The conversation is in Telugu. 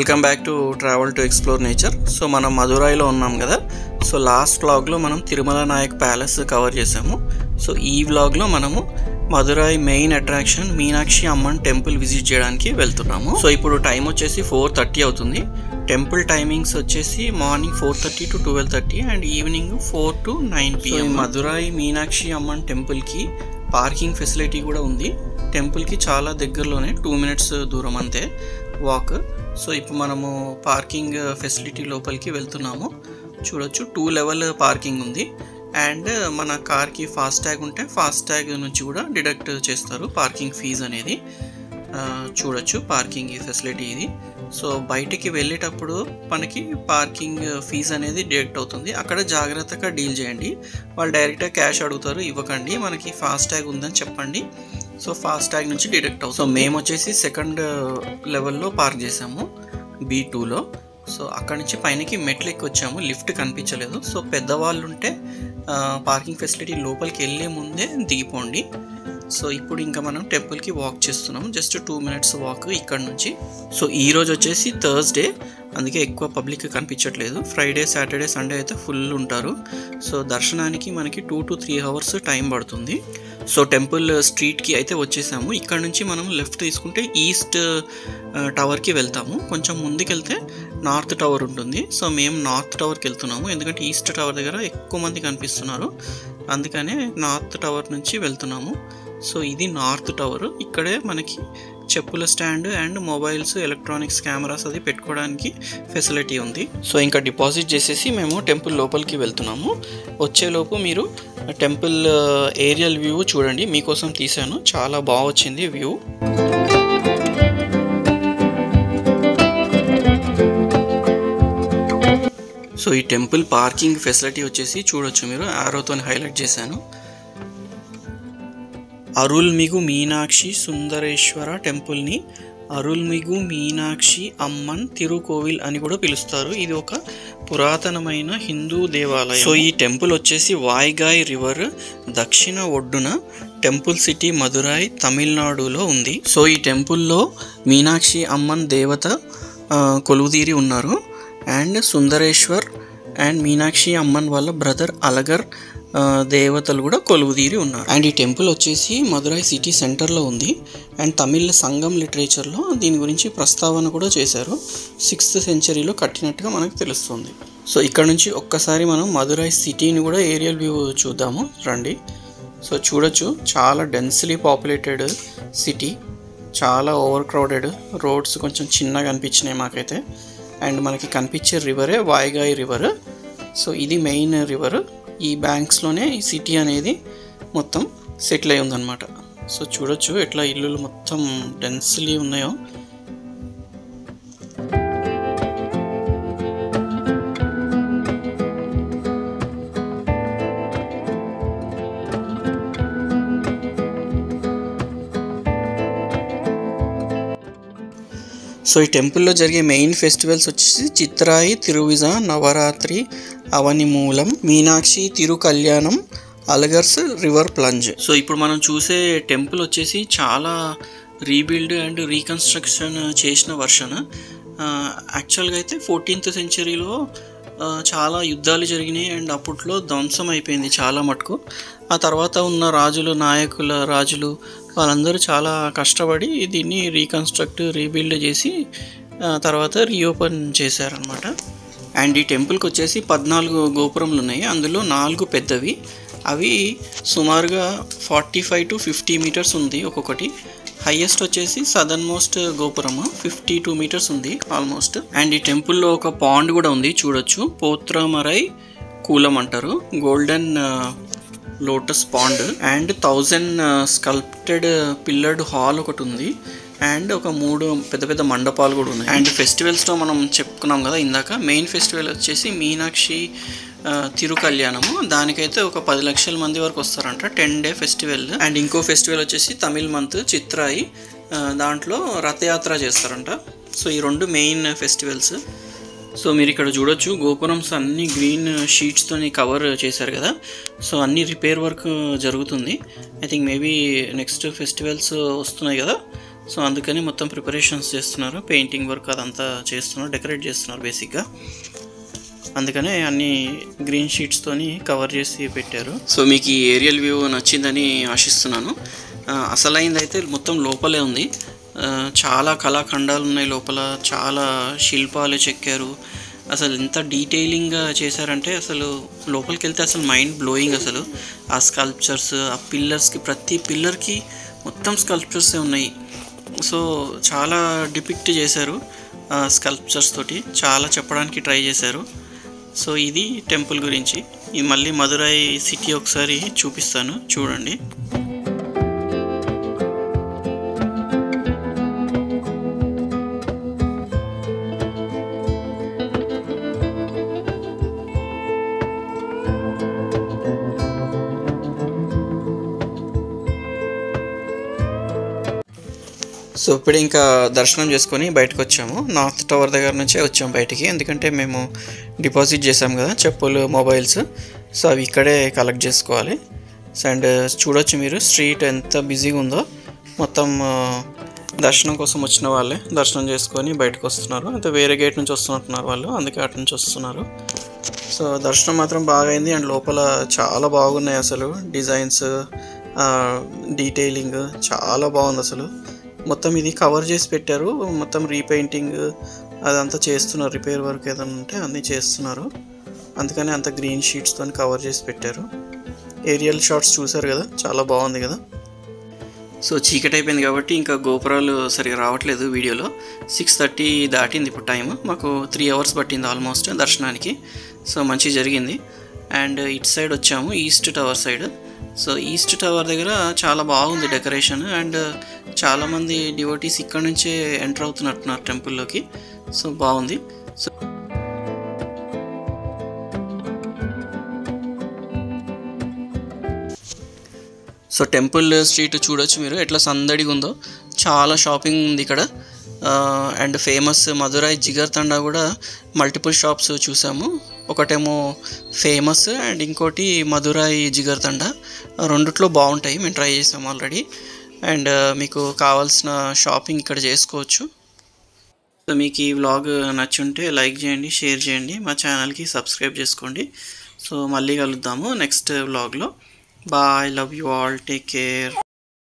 Welcome back to travel to explore nature. So మనం మదురైలో ఉన్నాం కదా. సో లాస్ట్ వ్లాగ్లో మనం తిరుమల నాయక్ ప్యాలెస్ కవర్ చేసాము. సో ఈ వ్లాగ్లో మనము Madurai main attraction Meenakshi Amman temple visit చేయడానికి వెళ్తున్నాము. సో ఇప్పుడు టైం వచ్చేసి 4:30 అవుతుంది. టెంపుల్ టైమింగ్స్ వచ్చేసి morning 4:30 to 12:30 and evening 4 to 9 PM. Madurai Meenakshi Amman టెంపుల్కి పార్కింగ్ ఫెసిలిటీ కూడా ఉంది. టెంపుల్కి చాలా దగ్గరలోనే 2 minutes దూరం అంతే వాక్. సో ఇప్పుడు మనము పార్కింగ్ ఫెసిలిటీ లోపలికి వెళ్తున్నాము. చూడొచ్చు 2 level పార్కింగ్ ఉంది అండ్ మన కార్కి ఫాస్టాగ్ ఉంటే ఫాస్టాగ్ నుంచి కూడా డిడక్ట్ చేస్తారు పార్కింగ్ ఫీజు అనేది. చూడొచ్చు పార్కింగ్ ఫెసిలిటీ ఇది. సో బయటికి వెళ్ళేటప్పుడు మనకి పార్కింగ్ ఫీజు అనేది డిడక్ట్ అవుతుంది. అక్కడ జాగ్రత్తగా డీల్ చేయండి. వాళ్ళు డైరెక్ట్గా క్యాష్ అడుగుతారు, ఇవ్వకండి. మనకి ఫాస్టాగ్ ఉందని చెప్పండి. సో ఫాస్టాగ్ నుంచి డిడక్ట్ అవుతుంది. సో మేము వచ్చేసి 2nd level పార్క్ చేసాము B2లో. సో అక్కడ నుంచి పైనకి మెట్లు ఎక్కి వచ్చాము. లిఫ్ట్ కనిపించలేదు. సో పెద్దవాళ్ళు ఉంటే పార్కింగ్ ఫెసిలిటీ లోపలికి వెళ్ళే ముందే దిగిపోండి. సో ఇప్పుడు ఇంకా మనం టెంపుల్కి వాక్ చేస్తున్నాము. జస్ట్ 2 minutes వాక్ ఇక్కడ నుంచి. సో ఈరోజు వచ్చేసి థర్స్డే, అందుకే ఎక్కువ పబ్లిక్ కనిపించట్లేదు. ఫ్రైడే, సాటర్డే, సండే అయితే ఫుల్ ఉంటారు. సో దర్శనానికి మనకి 2 to 3 hours టైం పడుతుంది. సో టెంపుల్ స్ట్రీట్కి అయితే వచ్చేసాము. ఇక్కడ నుంచి మనం లెఫ్ట్ తీసుకుంటే ఈస్ట్ టవర్కి వెళ్తాము. కొంచెం ముందుకెళ్తే నార్త్ టవర్ ఉంటుంది. సో మేము నార్త్ టవర్కి వెళ్తున్నాము, ఎందుకంటే ఈస్ట్ టవర్ దగ్గర ఎక్కువ మంది కనిపిస్తున్నారు. అందుకనే నార్త్ టవర్ నుంచి వెళ్తున్నాము. సో ఇది నార్త్ టవర్. ఇక్కడే మనకి చెప్పుల stand and mobiles, electronics, cameras అది పెట్టుకోవడానికి ఫెసిలిటీ ఉంది. సో ఇంకా డిపాజిట్ చేసేసి మేము టెంపుల్ లోపలికి వెళ్తున్నాము. వచ్చేలోపు మీరు టెంపుల్ ఏరియల్ వ్యూ చూడండి, మీకోసం తీసాను. చాలా బాగా వచ్చింది వ్యూ. సో ఈ టెంపుల్ పార్కింగ్ ఫెసిలిటీ వచ్చేసి చూడొచ్చు మీరు, ఆరోతో హైలైట్ చేశాను. అరుల్మిగు మీనాక్షి సుందరేశ్వర టెంపుల్ని అరుల్మిగు మీనాక్షి అమ్మన్ తిరుకోవిల్ అని కూడా పిలుస్తారు. ఇది ఒక పురాతనమైన హిందూ దేవాలయం. సో ఈ టెంపుల్ వచ్చేసి వాయిగాయ్ రివర్ దక్షిణ ఒడ్డున టెంపుల్ సిటీ మదురై, తమిళనాడులో ఉంది. సో ఈ టెంపుల్లో మీనాక్షి అమ్మన్ దేవత కొలువుదీరి ఉన్నారు. అండ్ సుందరేశ్వర్ అండ్ మీనాక్షి అమ్మన్ వాళ్ళ బ్రదర్ అలగర్ దేవతలు కూడా కొలువుదీరి ఉన్నారు. అండ్ ఈ టెంపుల్ వచ్చేసి మదురై సిటీ సెంటర్లో ఉంది. అండ్ తమిళ సంగం లిటరేచర్లో దీని గురించి ప్రస్తావన కూడా చేశారు. 6th centuryలో కట్టినట్టుగా మనకు తెలుస్తుంది. సో ఇక్కడ నుంచి ఒక్కసారి మనం మదురై సిటీని కూడా ఏరియల్ వ్యూ చూద్దాము రండి. సో చూడొచ్చు, చాలా డెన్స్లీ పాపులేటెడ్ సిటీ, చాలా ఓవర్ క్రౌడెడ్. రోడ్స్ కొంచెం చిన్నగా అనిపించినాయి మాకైతే. అండ్ మనకి కనిపించే రివరే వాయిగాయ్ రివర్. సో ఇది మెయిన్ రివర్. ఈ బ్యాంక్స్లోనే ఈ సిటీ అనేది మొత్తం సెటిల్ అయి ఉందన్నమాట. సో చూడొచ్చు ఎట్లా ఇల్లులు మొత్తం డెన్స్లీ ఉన్నాయో. సో ఈ టెంపుల్లో జరిగే మెయిన్ ఫెస్టివల్స్ వచ్చేసి Chithirai Thiruvizha, Navaratri, Avanimoolam, Meenakshi Thirukalyanam, Alagar's river plunge. So ఇప్పుడు మనం చూసే టెంపుల్ వచ్చేసి చాలా రీబిల్డ్ అండ్ రీకన్స్ట్రక్షన్ చేసిన వర్షన్. యాక్చువల్గా అయితే 14th centuryలో చాలా యుద్ధాలు జరిగినాయి అండ్ అప్పట్లో ధ్వంసం అయిపోయింది చాలా మటుకు. ఆ తర్వాత ఉన్న రాజులు, నాయకుల రాజులు వాళ్ళందరూ చాలా కష్టపడి దీన్ని రీబిల్డ్ చేసి తర్వాత రీఓపెన్ చేశారనమాట. అండ్ ఈ టెంపుల్కి వచ్చేసి 14 గోపురములు ఉన్నాయి. అందులో 4 పెద్దవి. అవి సుమారుగా 45 to 50 meters ఉంది ఒక్కొక్కటి. హైయెస్ట్ వచ్చేసి సదర్న్ మోస్ట్ గోపురము 52 meters ఉంది ఆల్మోస్ట్. అండ్ ఈ టెంపుల్లో ఒక పాండ్ కూడా ఉంది చూడొచ్చు, పోత్రమరై కూలం అంటారు, golden lotus pond. And 1000 sculpted pillared hall ఒకటి ఉంది. అండ్ ఒక 3 పెద్ద పెద్ద మండపాలు కూడా ఉన్నాయి. అండ్ ఫెస్టివల్స్లో మనం చెప్పుకున్నాం కదా ఇందాక, మెయిన్ ఫెస్టివల్ వచ్చేసి మీనాక్షి తిరుకల్యాణము. దానికైతే ఒక 10 లక్షల మంది వరకు వస్తారంట, 10-day ఫెస్టివల్. అండ్ ఇంకో ఫెస్టివల్ వచ్చేసి తమిళ్ మంత్ చిత్రాయి, దాంట్లో రథయాత్ర చేస్తారంట. సో ఈ 2 మెయిన్ ఫెస్టివల్స్. సో మీరు ఇక్కడ చూడొచ్చు గోపురమ్స్ అన్ని గ్రీన్ షీట్స్తో కవర్ చేశారు కదా. సో అన్ని రిపేర్ వర్క్ జరుగుతుంది. I think maybe next festivals వస్తున్నాయి కదా, సో అందుకని మొత్తం ప్రిపరేషన్స్ చేస్తున్నారు, పెయింటింగ్ వర్క్ అదంతా చేస్తున్నారు, డెకరేట్ చేస్తున్నారు బేసిక్గా. అందుకనే అన్ని గ్రీన్ షీట్స్తోని కవర్ చేసి పెట్టారు. సో మీకు ఈ ఏరియల్ వ్యూ నచ్చిందని ఆశిస్తున్నాను. అసలైందైతే మొత్తం లోపలే ఉంది. చాలా కళాఖండాలు ఉన్నాయి లోపల, చాలా శిల్పాలు చెక్కారు. అసలు ఎంత డీటెయిలింగ్గా చేశారంటే అసలు లోపలికి వెళ్తే అసలు మైండ్ బ్లోయింగ్. అసలు ఆ స్కల్ప్చర్స్, ఆ పిల్లర్స్కి, ప్రతి పిల్లర్కి మొత్తం స్కల్ప్చర్సే ఉన్నాయి. సో చాలా డిపిక్ట్ చేశారు స్కల్ప్చర్స్ తోటి, చాలా చెప్పడానికి ట్రై చేశారు. సో ఇది టెంపుల్ గురించి. ఈ మళ్ళీ మదురై సిటీ ఒకసారి చూపిస్తాను, చూడండి. సో ఇప్పుడు ఇంకా దర్శనం చేసుకొని బయటకు వచ్చాము. నార్త్ టవర్ దగ్గర నుంచే వచ్చాము బయటికి, ఎందుకంటే మేము డిపాజిట్ చేసాము కదా చెప్పులు, మొబైల్స్. సో అవి ఇక్కడే కలెక్ట్ చేసుకోవాలి. అండ్ చూడొచ్చు మీరు స్ట్రీట్ ఎంత బిజీగా ఉందో. మొత్తం దర్శనం కోసం వచ్చిన వాళ్ళే దర్శనం చేసుకొని బయటకు వస్తున్నారు. అంటే వేరే గేట్ నుంచి వస్తున్నట్టున్నారు వాళ్ళు, అందుకే అటు నుంచి వస్తున్నారు. సో దర్శనం మాత్రం బాగా అయింది. అండ్ లోపల చాలా బాగున్నాయి అసలు డిజైన్స్, డీటెయిలింగ్ చాలా బాగుంది అసలు. మొత్తం ఇది కవర్ చేసి పెట్టారు, మొత్తం రీపెయింటింగ్ అదంతా చేస్తున్నారు, రిపేర్ వర్క్ ఏదైనా ఉంటే అన్నీ చేస్తున్నారు. అందుకని అంత గ్రీన్ షీట్స్తో కవర్ చేసి పెట్టారు. ఏరియల్ షాట్స్ చూసారు కదా, చాలా బాగుంది కదా. సో చీకటి అయిపోయింది కాబట్టి ఇంకా గోపురాలు సరిగా రావట్లేదు వీడియోలో. 6:30 దాటింది ఇప్పుడు టైం. మాకు 3 hours పట్టింది ఆల్మోస్ట్ దర్శనానికి. సో మంచిగా జరిగింది. అండ్ ఇటు సైడ్ వచ్చాము, east tower side. So east tower దగ్గర చాలా బాగుంది డెకరేషన్. అండ్ చాలామంది డివోటీస్ ఇక్కడ నుంచే ఎంటర్ అవుతున్నట్టున్నారు టెంపుల్లోకి. సో బాగుంది. సో టెంపుల్ స్ట్రీట్ చూడొచ్చు మీరు ఎట్లా సందడిగా ఉందో. చాలా షాపింగ్ ఉంది ఇక్కడ. అండ్ ఫేమస్ మదురై జిగర్ తండా కూడా మల్టిపుల్ షాప్స్ చూసాము. ఒకటేమో ఫేమస్ అండ్ ఇంకోటి మదురై జిగర్ తండా. రెండిట్లో బాగుంటాయి, మేము ట్రై చేసాము ఆల్రెడీ. అండ్ మీకు కావాల్సిన షాపింగ్ ఇక్కడ చేసుకోవచ్చు. సో మీకు ఈ వ్లాగ్ నచ్చుంటే లైక్ చేయండి, షేర్ చేయండి, మా ఛానల్కి సబ్స్క్రైబ్ చేసుకోండి. సో మళ్ళీ కలుద్దాము నెక్స్ట్ వ్లాగ్లో. Bye, love you all, take care.